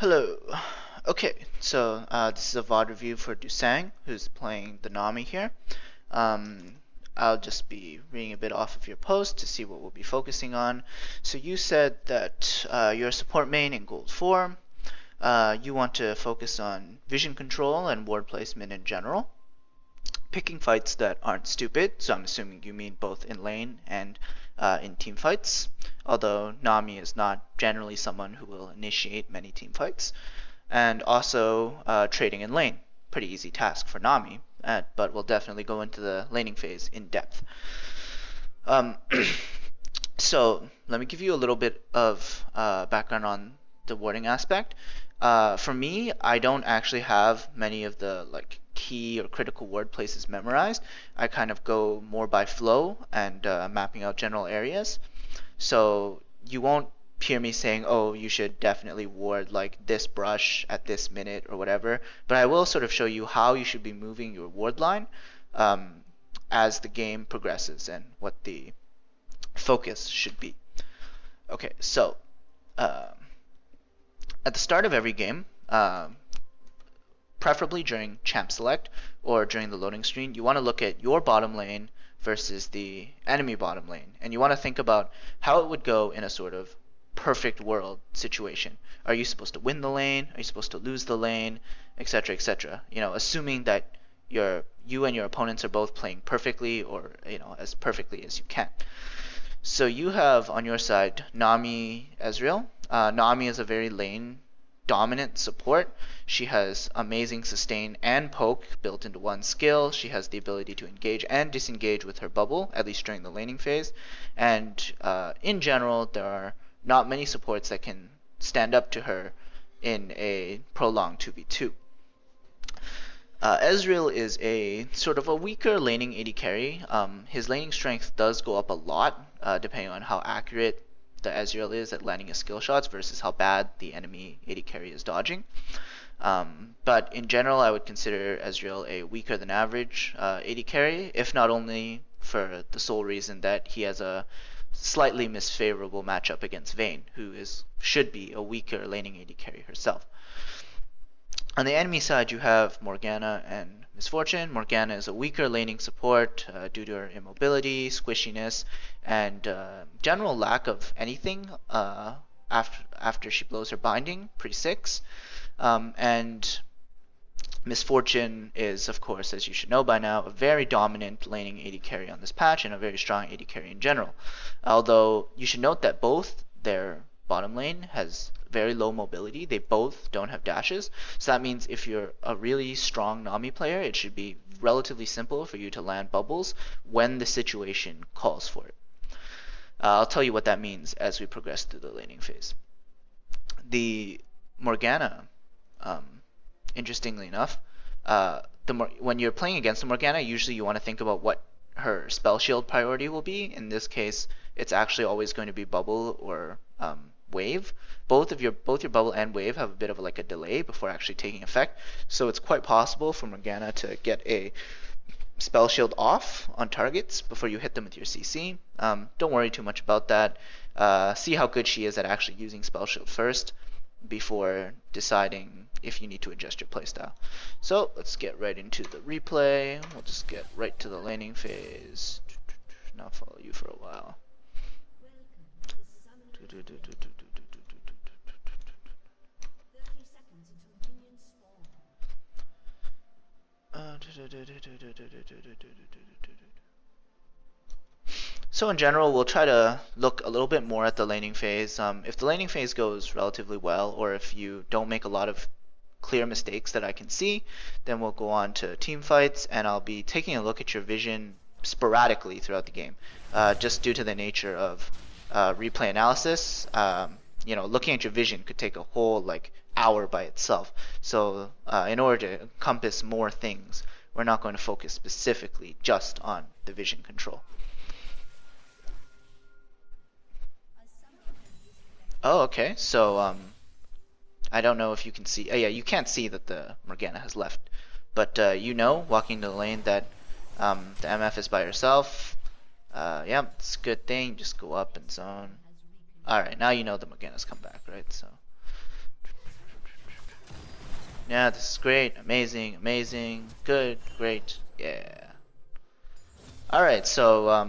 Hello. Okay, so this is a VOD review for Dusang, who's playing the Nami here. Um, I'll just be reading a bit off of your post to see what we'll be focusing on. So you said that you're a support main in Gold 4. You want to focus on vision control and ward placement in general. Picking fights that aren't stupid, so I'm assuming you mean both in lane and in team fights, although Nami is not generally someone who will initiate many team fights. And also trading in lane, pretty easy task for Nami, but we'll definitely go into the laning phase in depth. Um, so let me give you a little bit of background on the warding aspect. For me, I don't actually have many of the key or critical ward places memorized. I kind of go more by flow and mapping out general areas. So you won't hear me saying, oh, you should definitely ward like this brush at this minute or whatever, but I will sort of show you how you should be moving your ward line um, as the game progresses and what the focus should be. Okay, so uh, at the start of every game, preferably during champ select or during the loading screen, you want to look at your bottom lane versus the enemy bottom lane, and you want to think about how it would go in a sort of perfect world situation. Are you supposed to win the lane? Are you supposed to lose the lane? Etc. etc. Assuming that you and your opponents are both playing perfectly, or as perfectly as you can. So you have on your side Nami Ezreal. Nami is a very lane dominant support. She has amazing sustain and poke built into one skill. She has the ability to engage and disengage with her bubble, at least during the laning phase. And in general, there are not many supports that can stand up to her in a prolonged 2v2. Ezreal is a sort of a weaker laning AD carry. His laning strength does go up a lot, depending on how accurate the Ezreal is at landing his skill shots versus how bad the enemy AD carry is dodging. But in general, I would consider Ezreal a weaker than average AD carry, if not only for the sole reason that he has a slightly misfavorable matchup against Vayne, who should be a weaker laning AD carry herself. On the enemy side, you have Morgana and Misfortune. Morgana is a weaker laning support due to her immobility, squishiness, and general lack of anything after she blows her binding, pretty 6. And Misfortune is, of course, as you should know by now, a very dominant laning AD carry on this patch and a very strong AD carry in general. Although you should note that both their bottom lane has very low mobility. They both don't have dashes. So that means if you're a really strong Nami player, it should be relatively simple for you to land bubbles when the situation calls for it. I'll tell you what that means as we progress through the laning phase. The Morgana, interestingly enough, when you're playing against the Morgana, usually you want to think about what her spell shield priority will be. In this case, it's actually always going to be bubble or wave. Both your bubble and wave have a bit of a delay before actually taking effect, so it's quite possible for Morgana to get a spell shield off on targets before you hit them with your CC. Don't worry too much about that. See how good she is at actually using spell shield first before deciding if you need to adjust your playstyle. So let's get right into the replay. We'll just get right to the laning phase. Not follow you for a while. So in general, we'll try to look a little bit more at the laning phase. If the laning phase goes relatively well, or if you don't make a lot of clear mistakes that I can see, then we'll go on to team fights, and I'll be taking a look at your vision sporadically throughout the game, just due to the nature of replay analysis. Looking at your vision could take a whole hour by itself. So in order to encompass more things, we're not going to focus specifically just on the vision control. Oh, okay. So I don't know if you can see. Oh, yeah, you can't see that the Morgana has left, but walking to the lane that the MF is by herself. Yeah, it's a good thing. Just go up and zone. Alright, now you know the Morgana's come back, right? So Yeah, this is great. Amazing, amazing. Good, great. Yeah. Alright, so,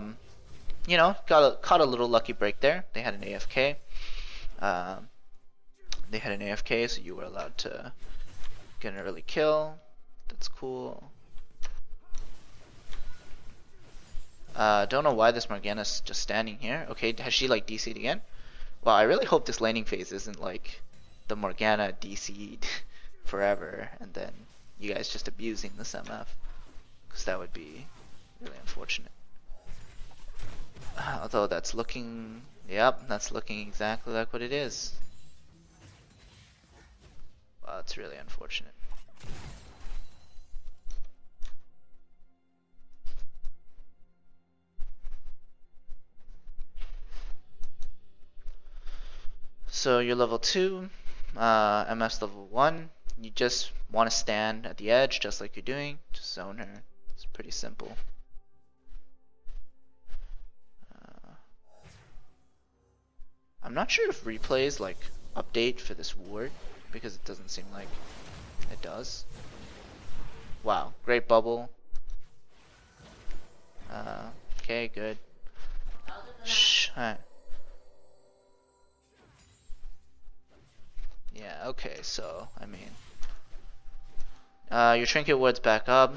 you know, caught a little lucky break there. They had an AFK. They had an AFK, so you were allowed to get an early kill. That's cool. Don't know why this Morgana's just standing here. Okay, has she like DC'd again? Well, I really hope this laning phase isn't like the Morgana DC'd forever and then you guys just abusing this MF. Because that would be really unfortunate. Although that's looking... Yep, that's looking exactly like what it is. Wow, it's really unfortunate. So you're level 2, MF's level 1. You just want to stand at the edge just like you're doing. Just zone her. It's pretty simple. I'm not sure if replays like update for this ward because it doesn't seem like it does. Wow, great bubble. Okay, good. Shh. Alright. Yeah, okay, so, I mean... your trinket ward's back up.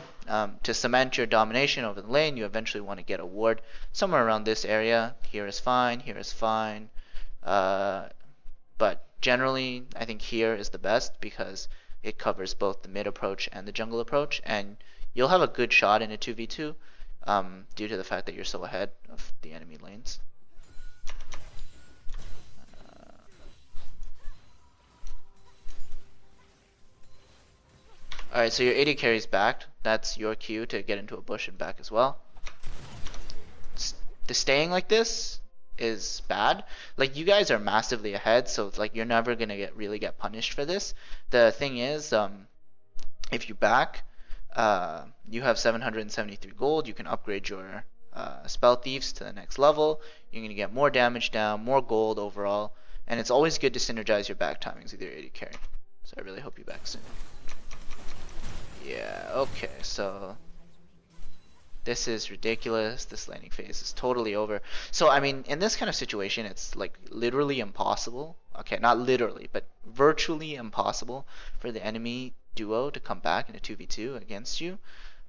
To cement your domination over the lane, you eventually want to get a ward somewhere around this area. Here is fine, here is fine. But generally, I think here is the best because it covers both the mid approach and the jungle approach, and you'll have a good shot in a 2v2 due to the fact that you're so ahead of the enemy lanes. Alright, so your AD carry's back. That's your cue to get into a bush and back as well. The staying like this is bad. Like, you guys are massively ahead, so it's like you're never gonna really get punished for this. The thing is, if you back, you have 773 gold. You can upgrade your spell thieves to the next level. You're gonna get more damage down, more gold overall, and it's always good to synergize your back timings with your AD carry. So I really hope you back soon. Yeah, okay, so this is ridiculous. This laning phase is totally over. So, I mean, in this kind of situation, it's like literally impossible. Okay, not literally, but virtually impossible for the enemy duo to come back in a 2v2 against you.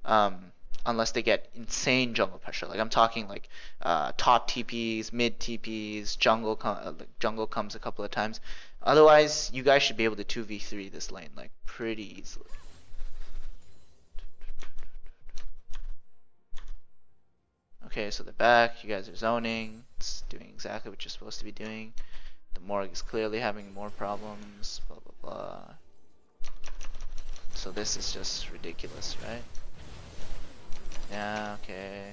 Unless they get insane jungle pressure. Like, I'm talking like top TPs, mid TPs, jungle comes a couple of times. Otherwise, you guys should be able to 2v3 this lane like pretty easily. Okay, so they're back. You guys are zoning. It's doing exactly what you're supposed to be doing. The Morg is clearly having more problems. Blah, blah, blah. So this is just ridiculous, right? Yeah, okay.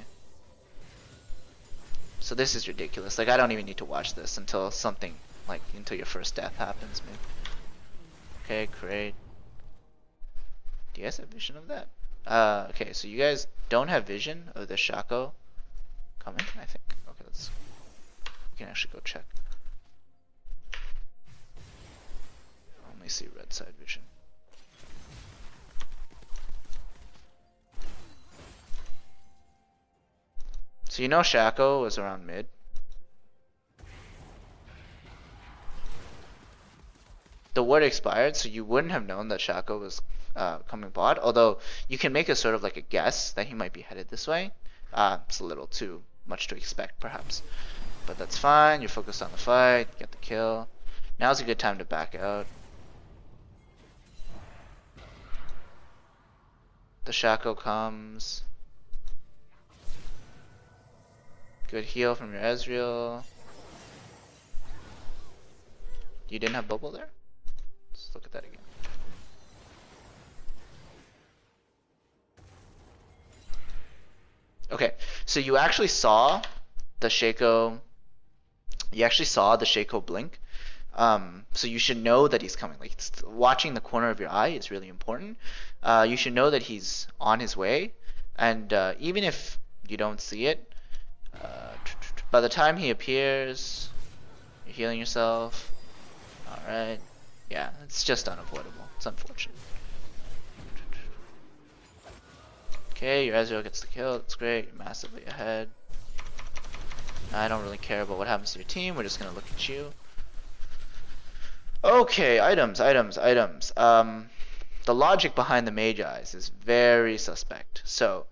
So this is ridiculous. Like, I don't even need to watch this until something, like, until your first death happens, maybe. Okay, great. Do you guys have vision of that? Okay, so you guys don't have vision of the Shaco coming, I think. Okay, we can actually go check. I only see red side vision. So you know Shaco was around mid. The word expired, so you wouldn't have known that Shaco was coming bot, although you can make a sort of like a guess that he might be headed this way. It's a little too much to expect, perhaps. But that's fine, you're focused on the fight, get the kill. Now's a good time to back out. The Shaco comes. Good heal from your Ezreal. You didn't have bubble there? Let's look at that again. Okay, so you actually saw the Shaco. You actually saw the Shaco blink. So you should know that he's coming. Like, watching the corner of your eye is really important. You should know that he's on his way, and even if you don't see it, by the time he appears, you're healing yourself. Alright. Yeah, it's just unavoidable. It's unfortunate. Okay, your Ezreal gets the kill. That's great. You're massively ahead. I don't really care about what happens to your team. We're just gonna look at you. Okay, items. The logic behind the Magi's is very suspect. So,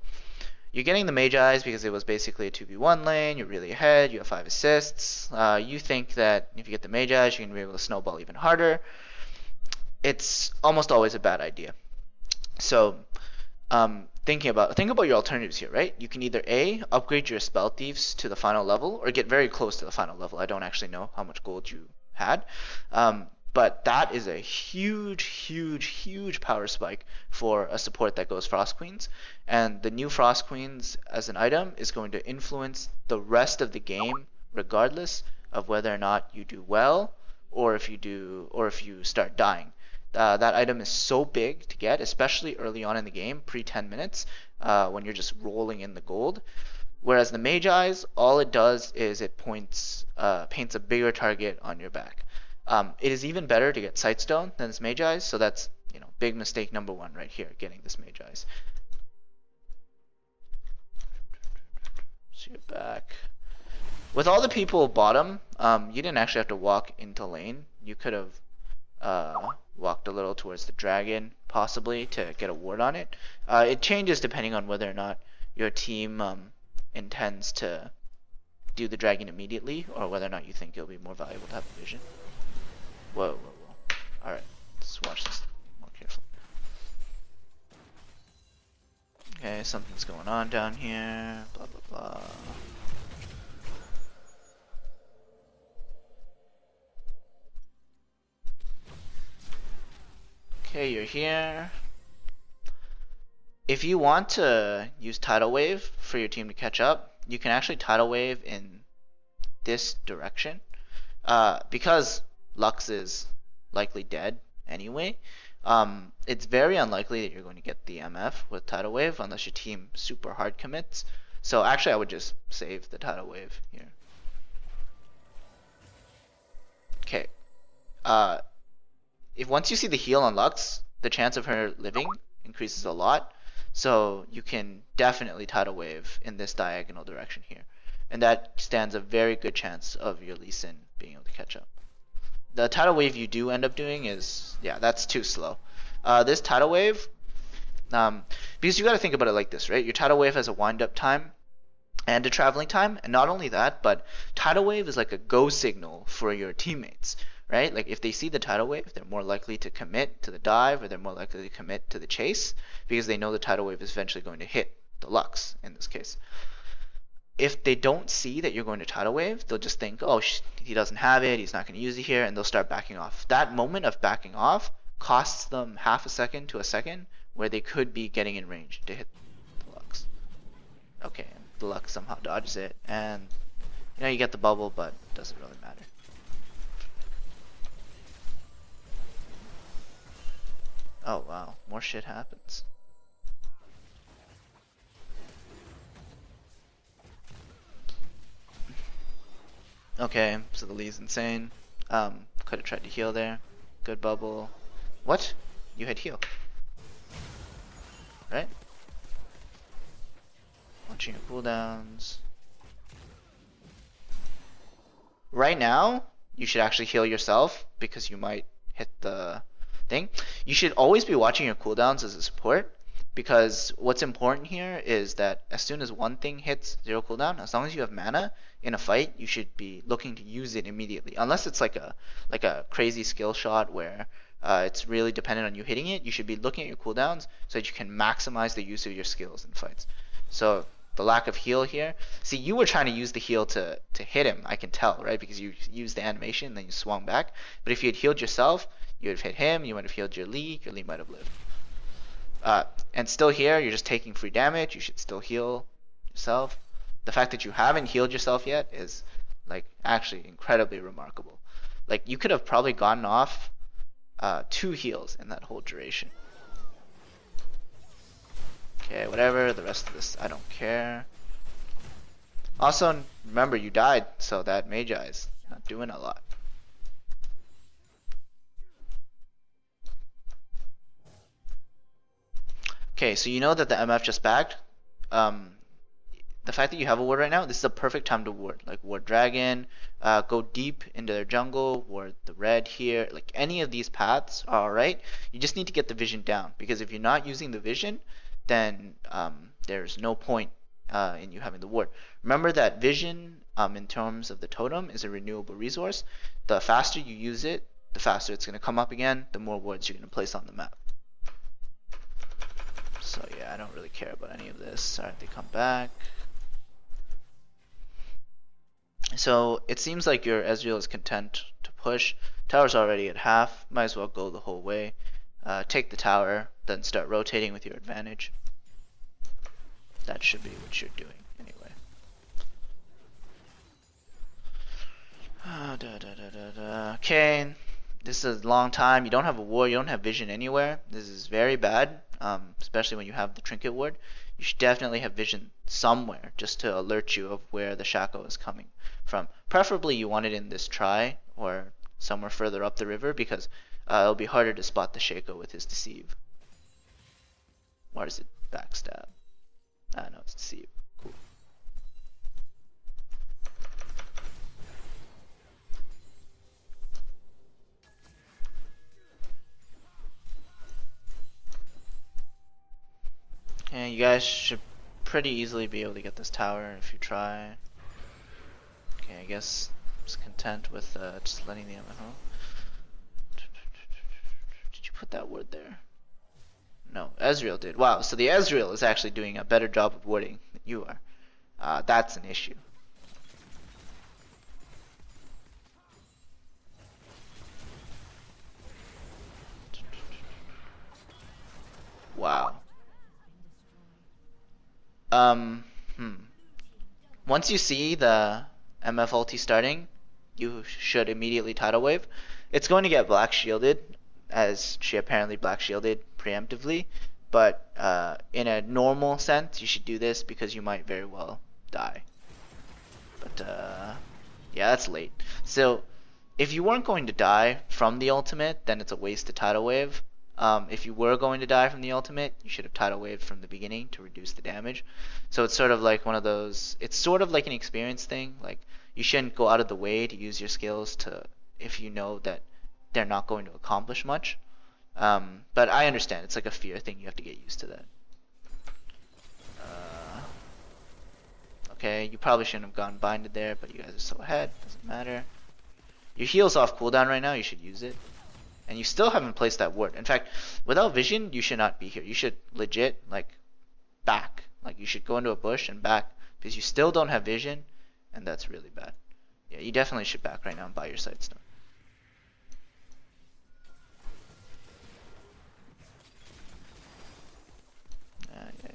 you're getting the Magi's because it was basically a 2v1 lane, you're really ahead, you have 5 assists. You think that if you get the Magi's, you're going to be able to snowball even harder. It's almost always a bad idea. So, think about your alternatives here, right? You can either A, upgrade your Spell Thieves to the final level, or get very close to the final level. I don't actually know how much gold you had. But that is a huge power spike for a support that goes Frost Queens. And the new Frost Queens as an item is going to influence the rest of the game regardless of whether or not you do well or if you start dying. That item is so big to get, especially early on in the game, pre 10 minutes, when you're just rolling in the gold. Whereas the Magi's, all it does is it paints a bigger target on your back. It is even better to get Sightstone than this Magi's, so that's big mistake number 1 right here, getting this Magi's. So you're back. With all the people bottom, you didn't actually have to walk into lane. You could have walked a little towards the dragon, possibly, to get a ward on it. It changes depending on whether or not your team intends to do the dragon immediately, or whether or not you think it'll be more valuable to have a vision. Whoa. Alright, let's watch this more carefully. Okay, something's going on down here. Blah, blah, blah. Okay, you're here. If you want to use Tidal Wave for your team to catch up, you can actually Tidal Wave in this direction. Because Lux is likely dead anyway, it's very unlikely that you're going to get the MF with Tidal Wave unless your team super hard commits. So actually I would just save the Tidal Wave here. Okay. If once you see the heal on Lux, the chance of her living increases a lot. So you can definitely Tidal Wave in this diagonal direction here. And that stands a very good chance of your Lee Sin being able to catch up. The Tidal Wave you do end up doing is, yeah, that's too slow. This Tidal Wave, because you got to think about it like this, right? Your Tidal Wave has a wind-up time and a traveling time, and not only that, but Tidal Wave is like a go signal for your teammates, right? Like if they see the Tidal Wave, they're more likely to commit to the dive, or they're more likely to commit to the chase, because they know the Tidal Wave is eventually going to hit the Lux in this case. If they don't see that you're going to Tidal Wave, they'll just think, oh, he doesn't have it, he's not going to use it here, and they'll start backing off. That moment of backing off costs them half a second to a second where they could be getting in range to hit the Lux. Okay, the Lux somehow dodges it, and you get the bubble, but it doesn't really matter. Oh wow, more shit happens. Okay, so the Lee's insane. Could have tried to heal there. Good bubble. What? You had heal. Right? Watching your cooldowns. Right now, you should actually heal yourself because you might hit the thing. You should always be watching your cooldowns as a support, because what's important here is that as soon as one thing hits 0 cooldown, as long as you have mana in a fight, you should be looking to use it immediately. Unless it's like a crazy skill shot where it's really dependent on you hitting it, you should be looking at your cooldowns so that you can maximize the use of your skills in fights. So the lack of heal here. See, you were trying to use the heal to hit him, I can tell, right? Because you used the animation and then you swung back. But if you had healed yourself, you would have hit him, you would have healed your Lee might have lived. And still here, you're just taking free damage, you should still heal yourself. The fact that you haven't healed yourself yet is like actually incredibly remarkable. Like you could have probably gotten off 2 heals in that whole duration. Okay, whatever, the rest of this I don't care. Also, remember you died, so that Magi is not doing a lot. Okay, so you know that the MF just backed. Um, the fact that you have a ward right now, this is a perfect time to ward. Like ward dragon, go deep into their jungle, ward the red here. Like any of these paths are alright. You just need to get the vision down because if you're not using the vision, then there's no point in you having the ward. Remember that vision in terms of the totem is a renewable resource. The faster you use it, the faster it's going to come up again, the more wards you're going to place on the map. So yeah, I don't really care about any of this. Alright, they come back. So it seems like your Ezreal is content to push. Tower's already at half. Might as well go the whole way. Take the tower, then start rotating with your advantage. That should be what you're doing anyway. Okay, this is a long time. You don't have a ward. You don't have vision anywhere. This is very bad, especially when you have the trinket ward. You should definitely have vision somewhere just to alert you of where the Shaco is coming from. Preferably you want it in this try or somewhere further up the river because it'll be harder to spot the Shaco with his deceive. Or is it backstab? Ah, no, it's deceive. Cool. Okay, you guys should pretty easily be able to get this tower if you try. Okay, I guess I'm just content with just letting the MMO. Did you put that word there? No, Ezreal did. Wow, so the Ezreal is actually doing a better job of wording than you are. That's an issue. Wow. Once you see the MF ulti starting, you should immediately tidal wave. It's going to get black shielded, as she apparently black shielded preemptively, but in a normal sense, you should do this because you might very well die. But yeah, that's late. So if you weren't going to die from the ultimate, then it's a waste to tidal wave. If you were going to die from the ultimate, you should have tidal waved from the beginning to reduce the damage. So it's sort of like one of those, it's sort of like an experience thing. Like you shouldn't go out of the way to use your skills to, if you know that they're not going to accomplish much. But I understand, it's like a fear thing, you have to get used to that. Okay, you probably shouldn't have gone binded there, but you guys are so ahead, doesn't matter. Your heal's off cooldown right now, you should use it. And you still haven't placed that ward. In fact, without vision, you should not be here. You should legit, like, back. Like, you should go into a bush and back. Because you still don't have vision, and that's really bad. Yeah, you definitely should back right now and buy your sightstone.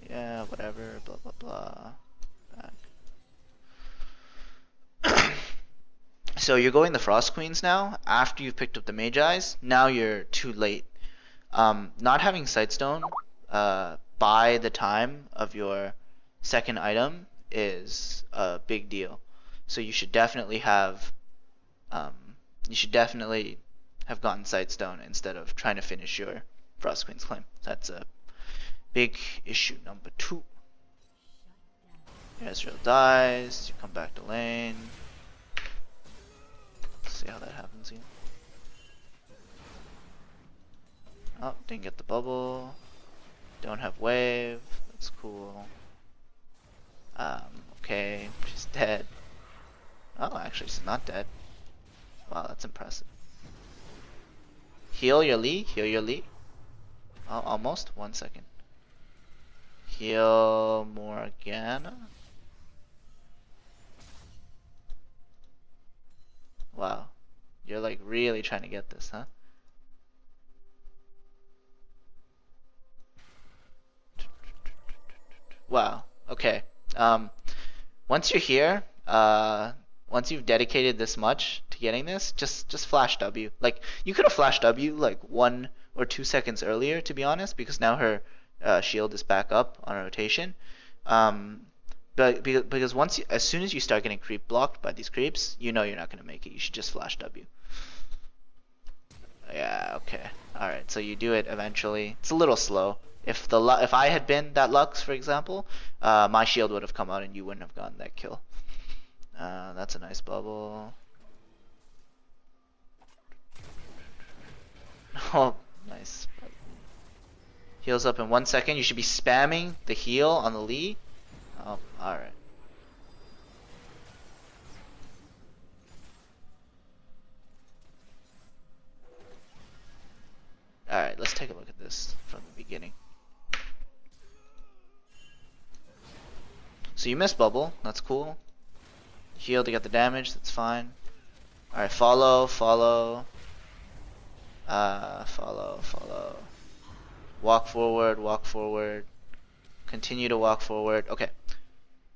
Yeah, whatever, blah, blah, blah. Back. So you're going the Frost Queens now, after you've picked up the Magi's. Now you're too late. Not having Sightstone by the time of your second item is a big deal. So you should definitely have gotten Sightstone instead of trying to finish your Frost Queen's claim. That's a big issue number 2. Ezreal dies, you come back to lane. See how that happens again. Oh, didn't get the bubble. Don't have wave. That's cool. Okay, she's dead. Oh, actually, she's not dead. Wow, that's impressive. Heal your Lee. Heal your Lee. Oh, almost. 1 second. Heal Morgana. Wow. You're like really trying to get this, huh? Wow. Okay. Once you're here, once you've dedicated this much to getting this, just flash W. Like you could have flashed W like 1 or 2 seconds earlier, to be honest, because now her shield is back up on rotation. But because as soon as you start getting creep blocked by these creeps, you know you're not gonna make it. You should just flash W. Yeah. Okay. All right. So you do it eventually. It's a little slow. If I had been that Lux, for example, my shield would have come out and you wouldn't have gotten that kill. That's a nice bubble. Oh, nice. Heals up in 1 second. You should be spamming the heal on the Lee. Oh, alright. Alright, let's take a look at this from the beginning. So you missed bubble, that's cool. Heal to get the damage, that's fine. Alright, follow. Follow. Walk forward. Continue to walk forward. Okay.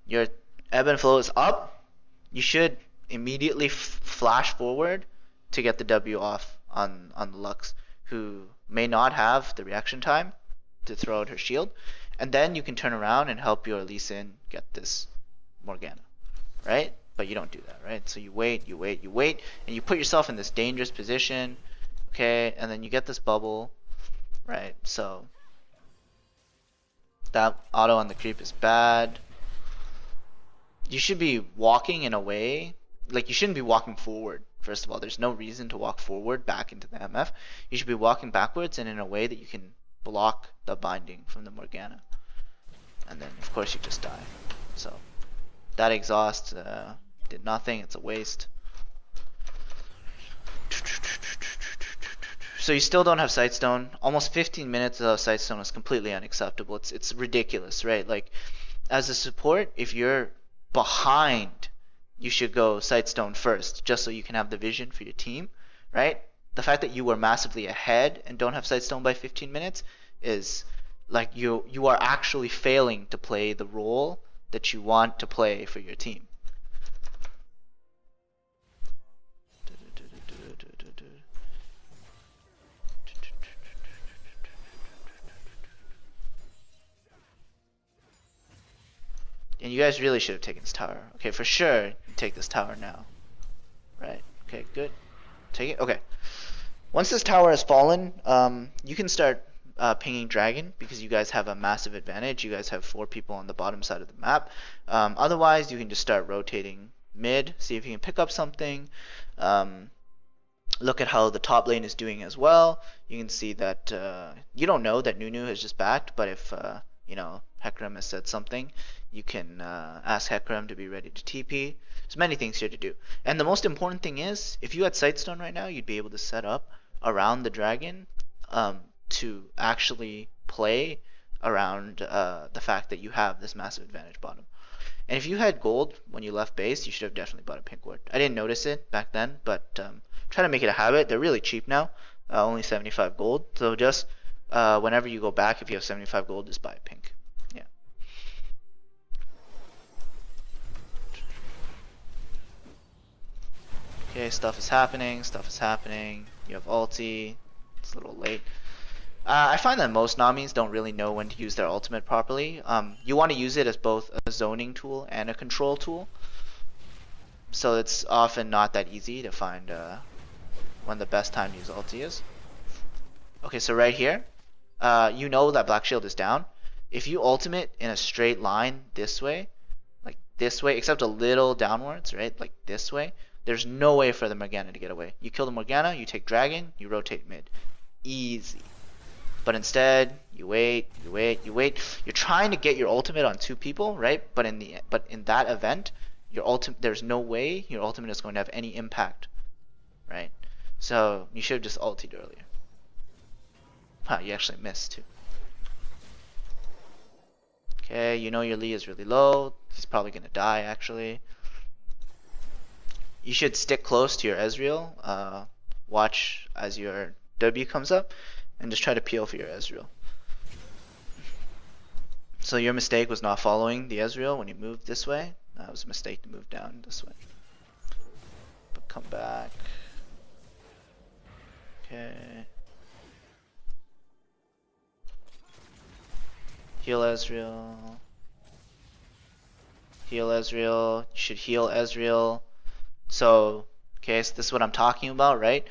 Your ebb and flow is up. You should immediately flash forward to get the W off on the Lux, who may not have the reaction time to throw out her shield. And then you can turn around and help your Lee Sin get this Morgana. Right? But you don't do that, right? So you wait, and you put yourself in this dangerous position. Okay, and then you get this bubble, right? So that auto on the creep is bad. You should be walking in a way, like you shouldn't be walking forward. First of all, there's no reason to walk forward back into the MF. You should be walking backwards and in a way that you can block the binding from the Morgana. And then of course you just die. So that exhaust did nothing, it's a waste. So you still don't have Sightstone. Almost 15 minutes without Sightstone is completely unacceptable. It's ridiculous, right? Like, as a support, if you're behind, you should go Sightstone first, just so you can have the vision for your team, right? The fact that you were massively ahead and don't have Sightstone by 15 minutes is like you are actually failing to play the role that you want to play for your team. And you guys really should have taken this tower. Okay, for sure, you take this tower now. Right, okay, good. Take it, okay. Once this tower has fallen, you can start pinging dragon, because you guys have a massive advantage. You guys have 4 people on the bottom side of the map. Otherwise, you can just start rotating mid, see if you can pick up something. Look at how the top lane is doing as well. You can see that you don't know that Nunu has just backed, but if you know, Hecarim has said something, you can ask Hecarim to be ready to TP. There's many things here to do. And the most important thing is, if you had Sightstone right now, you'd be able to set up around the dragon to actually play around the fact that you have this massive advantage bottom. And if you had gold when you left base, you should have definitely bought a pink ward. I didn't notice it back then, but try to make it a habit. They're really cheap now, only 75 gold. So just whenever you go back, if you have 75 gold, just buy a pink. Yeah. Okay, stuff is happening. You have ulti. It's a little late. I find that most Namis don't really know when to use their ultimate properly. You want to use it as both a zoning tool and a control tool. So it's often not that easy to find when the best time to use ulti is. Okay, so right here, you know that Black Shield is down. If you ultimate in a straight line this way, like this way, except a little downwards, right, like this way, there's no way for the Morgana to get away. You kill the Morgana, you take Dragon, you rotate mid. Easy. But instead, you wait. You're trying to get your ultimate on 2 people, right? But in that event, there's no way your ultimate is going to have any impact, right? So you should have just ultied earlier. Huh, you actually missed too. Okay, you know your Lee is really low. He's probably gonna die actually. You should stick close to your Ezreal. Watch as your W comes up, and just try to peel for your Ezreal. So your mistake was not following the Ezreal when you moved this way. That was a mistake to move down this way. But come back. Okay. Heal Ezreal. Heal Ezreal. You should heal Ezreal. So, okay, so this is what I'm talking about, right?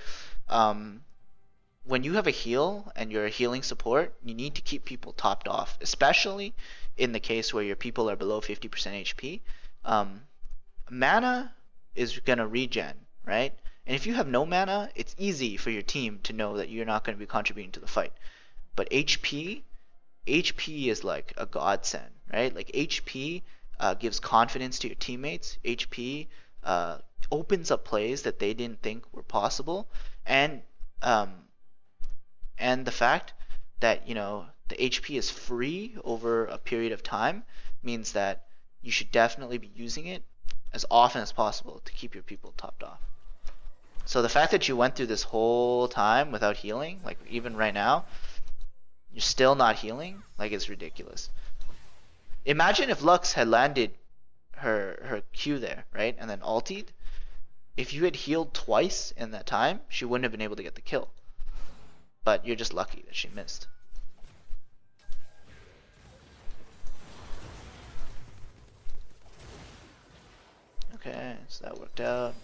when you have a heal and you're a healing support, you need to keep people topped off, especially in the case where your people are below 50% HP. Um, Mana is gonna regen, right? And if you have no mana, it's easy for your team to know that you're not going to be contributing to the fight. But HP is like a godsend, right? Like HP gives confidence to your teammates. HP opens up plays that they didn't think were possible, and um, and the fact that the HP is free over a period of time means that you should definitely be using it as often as possible to keep your people topped off. So the fact that you went through this whole time without healing, like even right now, you're still not healing, like it's ridiculous. Imagine if Lux had landed her Q there, right? And then ultied. If you had healed twice in that time, she wouldn't have been able to get the kill. But you're just lucky that she missed. Okay, so that worked out.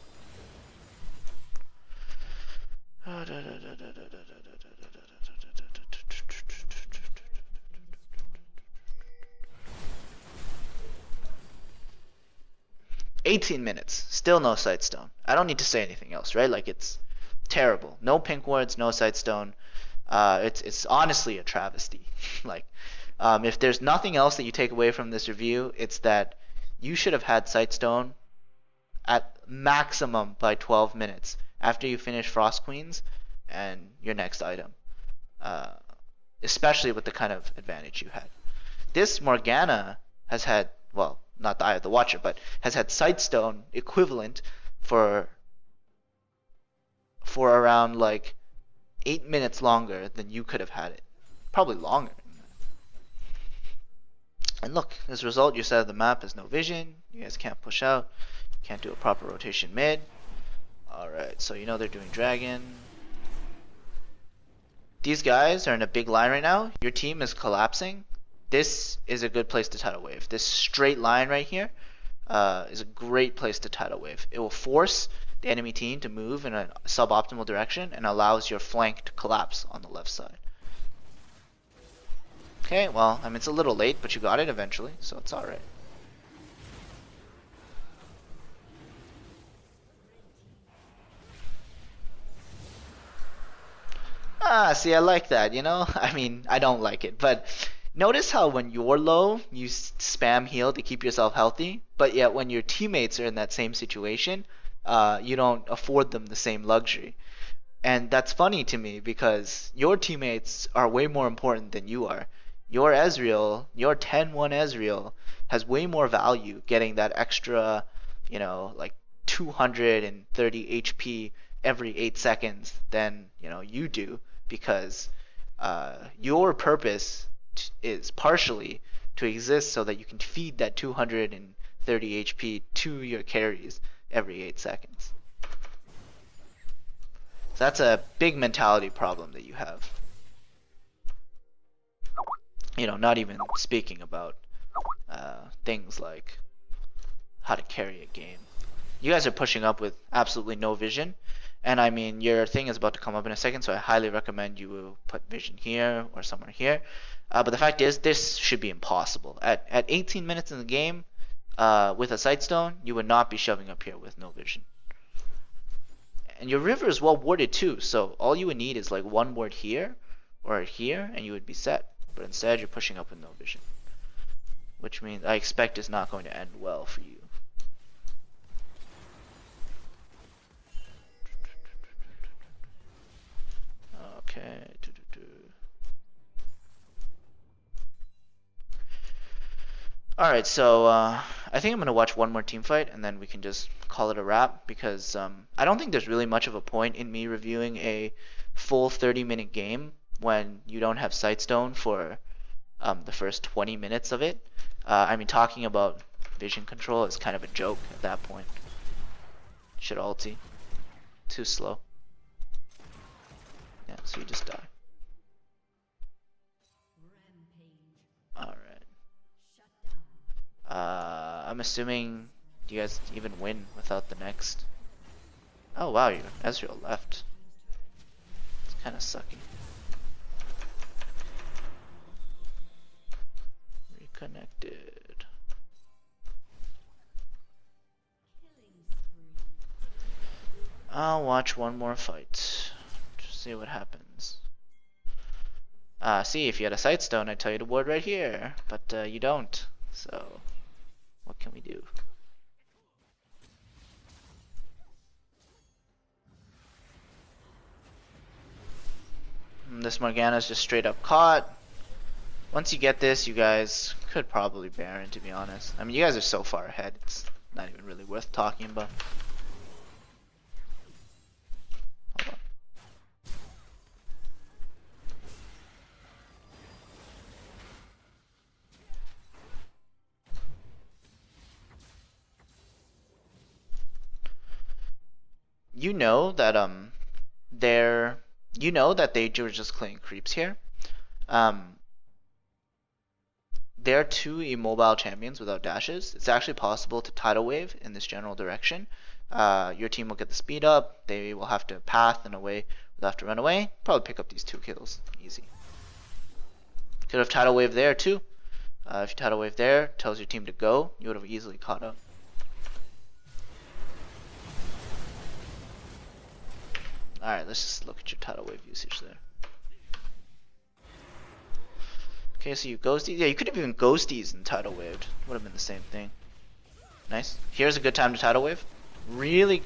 18 minutes, still no Sightstone. I don't need to say anything else, right? Like, it's terrible. No pink wards, no Sightstone. It's honestly a travesty. Like, if there's nothing else that you take away from this review, it's that you should have had Sightstone at maximum by 12 minutes after you finish Frost Queens and your next item. Especially with the kind of advantage you had. This Morgana has had, well, not the Eye of the Watcher, but has had Sightstone equivalent for around like 8 minutes longer than you could have had it. Probably longer. And look, as a result, your side of the map has no vision. You guys can't push out. You can't do a proper rotation mid. Alright, so they're doing Dragon. These guys are in a big line right now. Your team is collapsing. This is a good place to tidal wave. This straight line right here is a great place to tidal wave. It will force the enemy team to move in a suboptimal direction and allows your flank to collapse on the left side. Okay, well, I mean, it's a little late, but you got it eventually, so it's alright. See, I like that, I mean, I don't like it, but notice how when you're low, you spam heal to keep yourself healthy, but yet when your teammates are in that same situation, you don't afford them the same luxury. And that's funny to me because your teammates are way more important than you are. Your Ezreal, your 10-1 Ezreal, has way more value getting that extra, like 230 HP every 8 seconds than, you do, because your purpose is partially to exist so that you can feed that 230 HP to your carries every 8 seconds. So that's a big mentality problem that you have. Not even speaking about things like how to carry a game. You guys are pushing up with absolutely no vision. And I mean, your thing is about to come up in a second, so I highly recommend you put vision here or somewhere here. But the fact is, this should be impossible. At 18 minutes in the game, with a Sightstone, you would not be shoving up here with no vision. And your river is well warded too, so all you would need is like one ward here or here, and you would be set. But instead, you're pushing up with no vision, which means I expect it's not going to end well for you. Okay. Alright, so I think I'm going to watch one more team fight and then we can just call it a wrap, because I don't think there's really much of a point in me reviewing a full 30-minute game when you don't have Sightstone for the first 20 minutes of it. I mean, talking about vision control is kind of a joke at that point. Should ulti. Too slow. Yeah, so you just die. Alright. I'm assuming you guys even win without the next. Oh wow, your Ezreal left. It's kind of sucky. Reconnected. I'll watch one more fight. Just see what happens. See, if you had a Sightstone, I'd tell you to ward right here. But you don't. So, what can we do? This Morgana's just straight up caught. Once you get this, you guys could probably Baron, to be honest. I mean, you guys are so far ahead, it's not even really worth talking about. Hold on. You know that they were just playing creeps here. They're two immobile champions without dashes. It's actually possible to tidal wave in this general direction. Your team will get the speed up. They will have to path in a way they'll have to run away. Probably pick up these 2 kills. Easy. Could have tidal wave there too. If you tidal wave there, tells your team to go. You would have easily caught up. Alright, let's just look at your tidal wave usage there. Okay, so you ghosties. Yeah, you could have even ghosties and tidal waved. Would have been the same thing. Nice. Here's a good time to tidal wave. Really,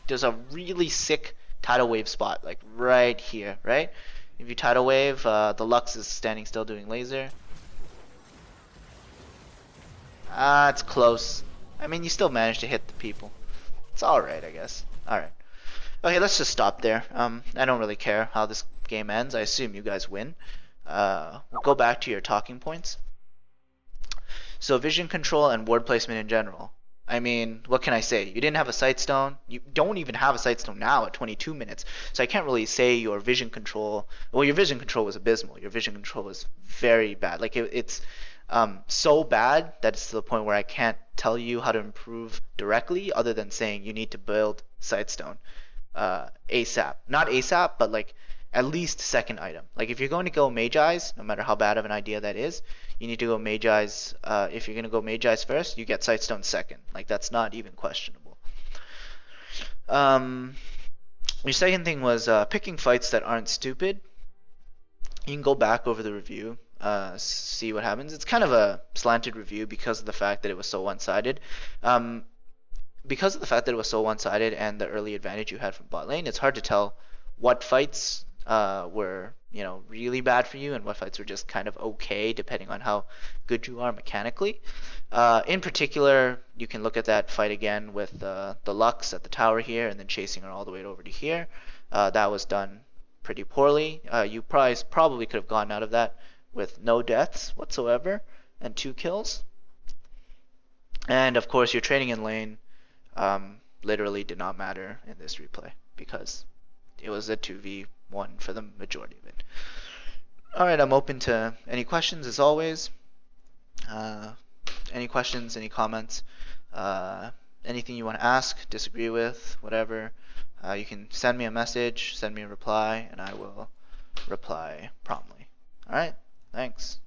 there's a really sick tidal wave spot, like right here, right? If you tidal wave, the Lux is standing still doing laser. It's close. I mean, you still managed to hit the people. It's alright, I guess. Alright. Okay, let's just stop there. I don't really care how this game ends. I assume you guys win. We'll go back to your talking points. So vision control and ward placement in general. I mean, what can I say? You didn't have a Sightstone. You don't even have a Sightstone now at 22 minutes. So I can't really say your vision control. Well, your vision control was abysmal. Your vision control was very bad. Like it's so bad that it's to the point where I can't tell you how to improve directly, other than saying you need to build Sightstone ASAP. Not ASAP, but like at least second item. Like if you're going to go Mage-Eyes, no matter how bad of an idea that is, you need to go Mage-Eyes. If you're going to go Mage-Eyes first, you get Sightstone second. Like that's not even questionable. Your second thing was picking fights that aren't stupid. You can go back over the review, see what happens. It's kind of a slanted review because of the fact that it was so one-sided. Because of the fact that it was so one-sided and the early advantage you had from bot lane, it's hard to tell what fights were, really bad for you and what fights were just kind of okay, depending on how good you are mechanically. In particular, you can look at that fight again with the Lux at the tower here and then chasing her all the way over to here. That was done pretty poorly. You probably could have gotten out of that with no deaths whatsoever and 2 kills. And of course, your trading in lane literally did not matter in this replay because it was a 2v1 for the majority of it. Alright, I'm open to any questions as always. Any questions, any comments, anything you want to ask, disagree with, whatever. You can send me a message, send me a reply, and I will reply promptly. Alright, thanks.